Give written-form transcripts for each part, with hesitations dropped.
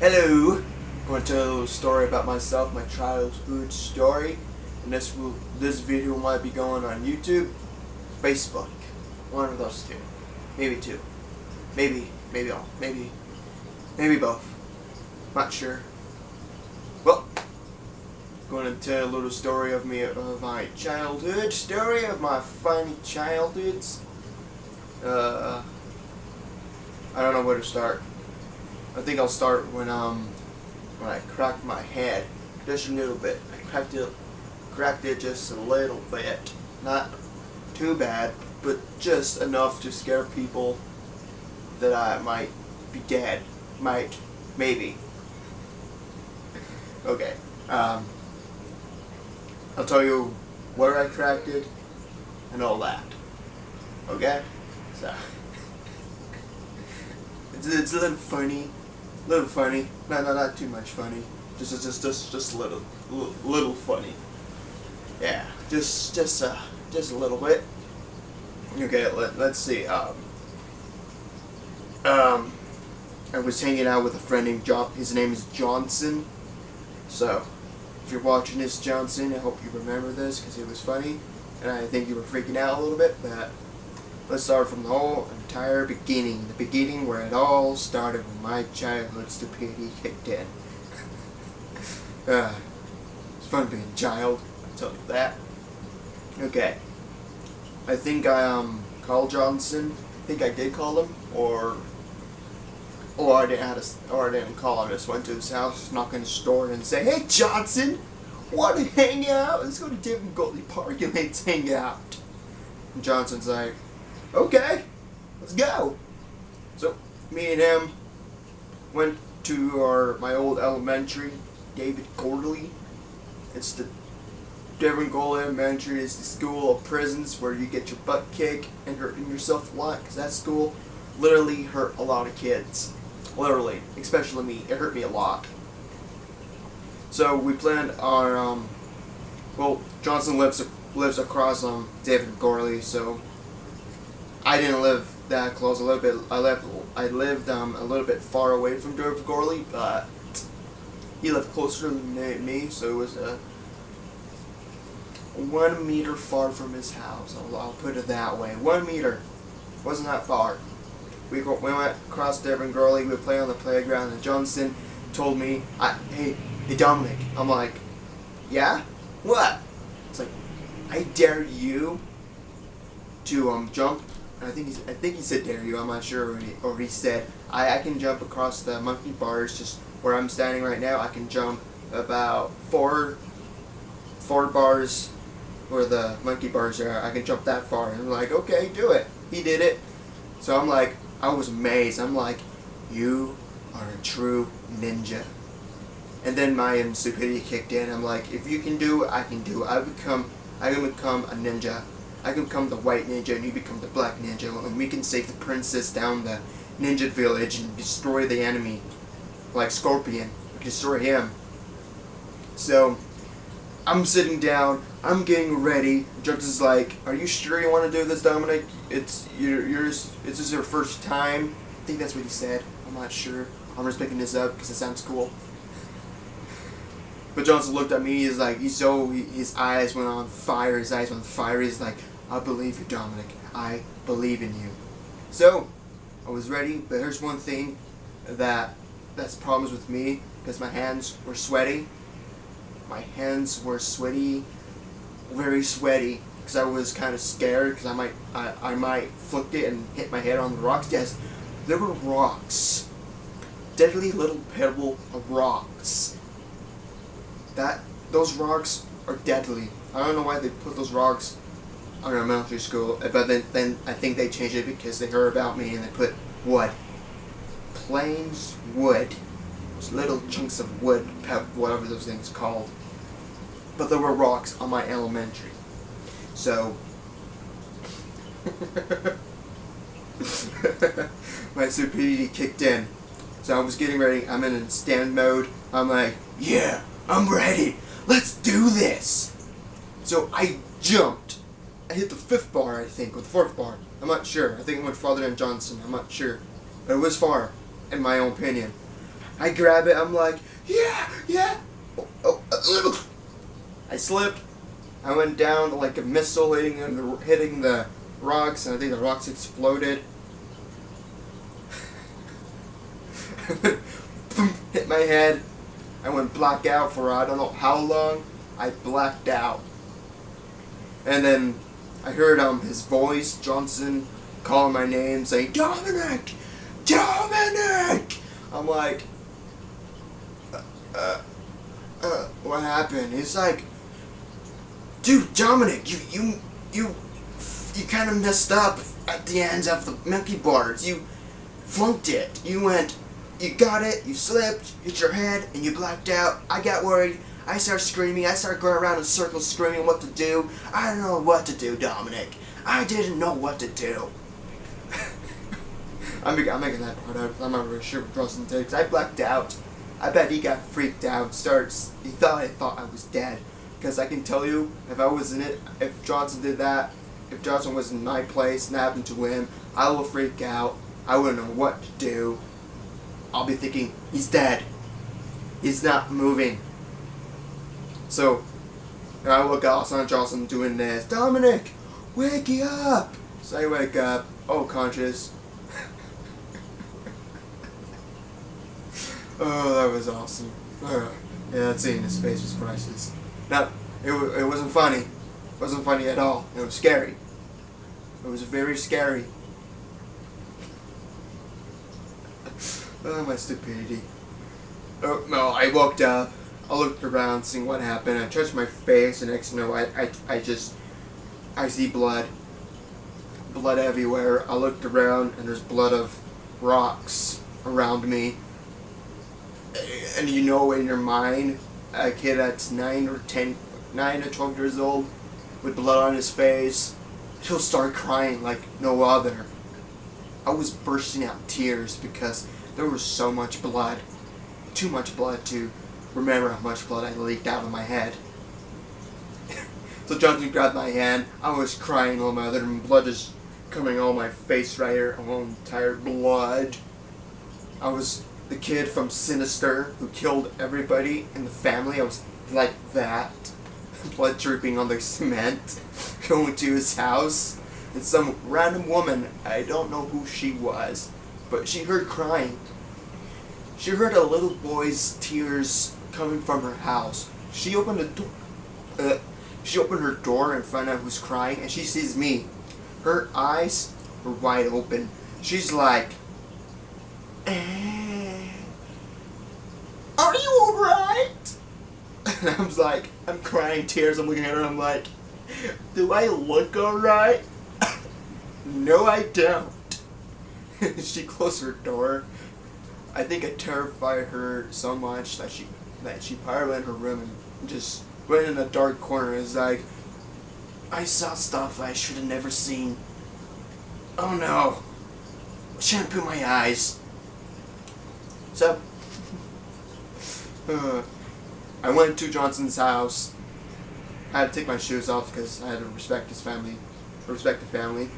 Hello! I'm going to tell a little story about myself, my childhood story. And this video might be going on YouTube, Facebook. One of those two. Maybe two. Maybe all. Maybe both. Not sure. Well, going to tell a little story of my childhood story, of my funny childhoods. I don't know where to start. I think I'll start when I cracked my head just a little bit. I cracked it just a little bit. Not too bad, but just enough to scare people that I might be dead. Maybe. Okay. I'll tell you where I cracked it and all that. Okay? So it's a little funny. Not too much funny. Just a little funny. Yeah, just a little bit. Okay, let's see. I was hanging out with a friend named John. His name is Johnson. So, if you're watching this, Johnson, I hope you remember this because it was funny, and I think you were freaking out a little bit. But let's start from the whole entire beginning. The beginning where it all started when my childhood stupidity kicked in. It's fun being a child, I'll tell you that. Okay. I think I called Johnson. I think I did call him, or I didn't call him. I just went to his house, knock on his door, and say, "Hey Johnson, want to hang out? Let's go to Devon Goldie Park and let's hang out." And Johnson's like, "Okay, let's go." So me and him went to my old elementary, David Gordley. It's the Devon Goldie Elementary is the school of prisons where you get your butt kicked and hurting yourself a lot, because that school literally hurt a lot of kids. Literally, especially me. It hurt me a lot. So we planned our Johnson lives across David Gorley, so I didn't live that close. I lived a little bit far away from David Gorley, but he lived closer than me, so it was 1 meter far from his house. I'll put it that way. 1 meter. Wasn't that far. We went across Devon Gorley. We played on the playground, and Johnson told me, "Hey Dominic." I'm like, "Yeah? What?" It's like, "I dare you to jump." I think he said dare you. I'm not sure. Or he said I can jump across the monkey bars just where I'm standing right now. I can jump about four bars where the monkey bars are. I can jump that far. And I'm like, "Okay, do it." He did it. So I was amazed. I'm like, "You are a true ninja." And then my stupidity kicked in. I'm like, "If you can do it, I can do it. I can become a ninja. I can become the white ninja and you become the black ninja, and we can save the princess down the ninja village and destroy the enemy. Like Scorpion. We can destroy him." So I'm sitting down, I'm getting ready. Johnson's like, "Are you sure you want to do this, Dominic? It's this your first time?" I think that's what he said. I'm not sure. I'm just picking this up because it sounds cool. But Johnson looked at me. He's like, his eyes went on fire. His eyes went on fire. He's like, "I believe you, Dominic. I believe in you." So I was ready. But here's one thing that's problems with me, because my hands were sweaty. My hands were sweaty, very sweaty, because I was kind of scared because I might flick it and hit my head on the rocks. Yes, there were rocks, deadly little pebble of rocks. Those rocks are deadly. I don't know why they put those rocks on elementary school, but then I think they changed it because they heard about me and they put wood, plains wood. Those little chunks of wood, whatever those things called. But there were rocks on my elementary. So my stupidity kicked in. So I was getting ready. I'm in stand mode. I'm like, "Yeah, I'm ready. Let's do this." So I jumped. I hit the 5th bar, I think, or the 4th bar. I'm not sure. I think it went farther than Johnson. I'm not sure. But it was far, in my own opinion. I grab it. I'm like, yeah, yeah. Oh. I slipped. I went down like a missile hitting the rocks, and I think the rocks exploded. Hit my head. I went black out for I don't know how long. I blacked out. And then I heard his voice, Johnson, calling my name, saying, Dominic! Dominic! I'm like, what happened? He's like, dude, Dominic, you kind of messed up at the ends of the monkey bars. You flunked it. You got it, you slipped, hit your head, and you blacked out. I got worried. I started screaming. I started going around in circles screaming what to do. I don't know what to do, Dominic. I didn't know what to do. I'm making that part out. I'm not really sure what Johnson did, because I blacked out. I bet he got freaked out. He thought I was dead. Because I can tell you, if I was in it, if Johnson did that, if Johnson was in my place and it happened to him, I will freak out. I wouldn't know what to do. I'll be thinking, he's dead. He's not moving. So, and I look out, son Johnson doing this. Dominic, wake up! So I wake up, conscious. Oh, that was awesome. Yeah, that seeing his face was priceless. No, it wasn't funny. It wasn't funny at all. It was scary. It was very scary. Oh, my stupidity. Oh, no, I woke up. I looked around, seeing what happened. I touched my face, and next thing you know, I see blood. Blood everywhere. I looked around, and there's blood of rocks around me. And you know, in your mind, a kid that's 9 to 12 years old, with blood on his face, he'll start crying like no other. I was bursting out tears because there was so much blood. Too much blood to remember how much blood I leaked out of my head. So Johnson grabbed my hand. I was crying all my other, and blood is coming on my face right here. All entire blood. I was the kid from Sinister who killed everybody in the family. I was like that. Blood dripping on the cement. Going to his house. And some random woman, I don't know who she was, but she heard crying. She heard a little boy's tears coming from her house. She opened the door. She opened her door and found out who's crying, and she sees me. Her eyes were wide open. She's like, "Are you alright?" And I was like, I'm crying tears. I'm looking at her. I'm like, "Do I look alright?" No, I don't. She closed her door. I think it terrified her so much that she probably went in her room and just went in a dark corner. It's like, I saw stuff I should have never seen. Oh no. Shampoo my eyes. So, I went to Johnson's house. I had to take my shoes off because I had to respect his family. Respect the family.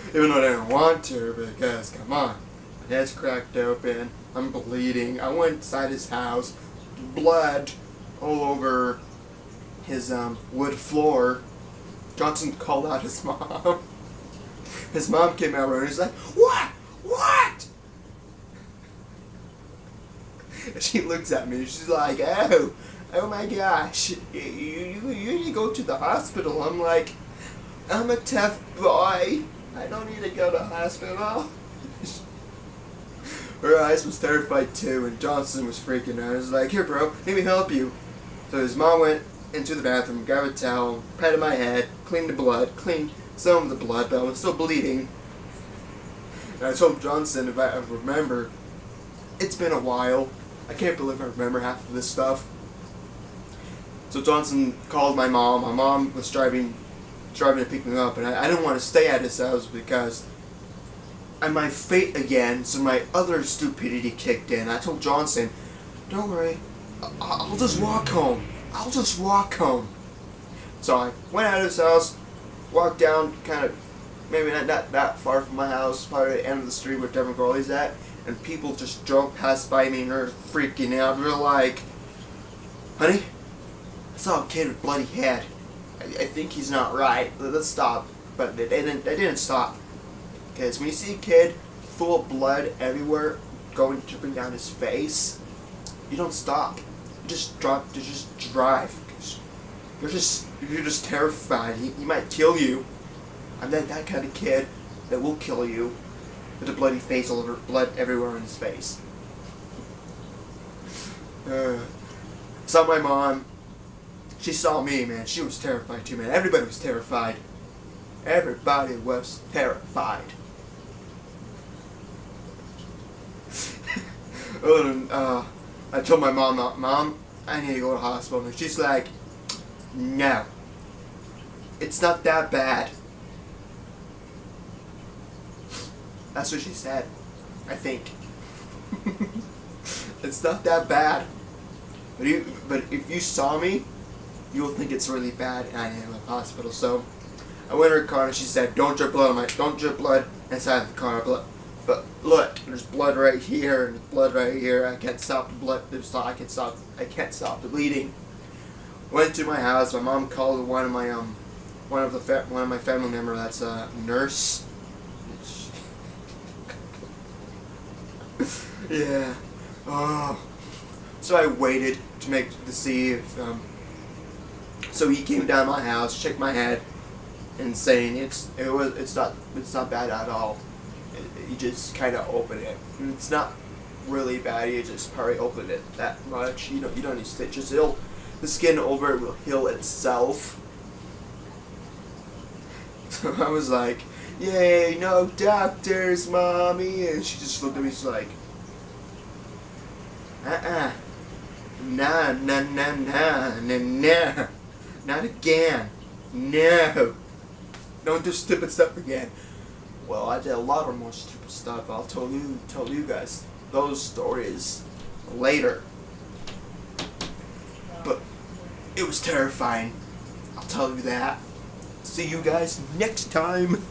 Even though I didn't want to, because, come on. My head's cracked open. I'm bleeding. I went inside his house. Blood all over his wood floor. Johnson called out his mom. His mom came out and he's like, "What? What?" She looks at me. She's like, oh my gosh. You need to go to the hospital. I'm like, I'm a tough boy. I don't need to go to the hospital. Her eyes was terrified too, and Johnson was freaking out. I was like, "Here, bro, let me help you." So his mom went into the bathroom, grabbed a towel, patted my head, cleaned the blood, cleaned some of the blood, but I was still bleeding. And I told Johnson, if I remember, it's been a while. I can't believe I remember half of this stuff. So Johnson called my mom. My mom was driving to pick me up, and I didn't want to stay at his house because I might faint again, so my other stupidity kicked in. I told Johnson, "Don't worry, I'll just walk home. I'll just walk home." So I went out of his house, walked down kind of maybe not that far from my house, probably the end of the street where Devin Gurley's at, and people just drove past by me and they're freaking out. They're like, honey, I saw a kid with bloody head. I think he's not right. Let's stop. But they didn't stop. Because when you see a kid full of blood everywhere dripping down his face, you don't stop. You just drive. You're just terrified. He might kill you. I'm that kind of kid that will kill you with a bloody face all over, blood everywhere on his face. Saw my mom. She saw me, man. She was terrified too, man. Everybody was terrified. Everybody was terrified. I told my mom, Mom, I need to go to the hospital. And she's like, no. It's not that bad. That's what she said. I think. It's not that bad. But if you saw me, you'll think it's really bad, and I am in the hospital. So I went in her car and she said, don't drip blood inside the car. But look, there's blood right here and blood right here. I can't stop the blood. I can't stop the bleeding. Went to my house. My mom called one of my family member that's a nurse. Yeah. Oh. So I waited to see if so he came down my house, checked my head, and saying it's not bad at all. You just kind of open it. And it's not really bad. You just probably open it that much. You don't need stitches. The skin over it will heal itself. So I was like, yay, no doctors, mommy. And she just looked at me. She's like, nah, not again. No. Don't do stupid stuff again. Well, I did a lot of more stupid stuff. I'll tell you guys those stories later. But it was terrifying. I'll tell you that. See you guys next time.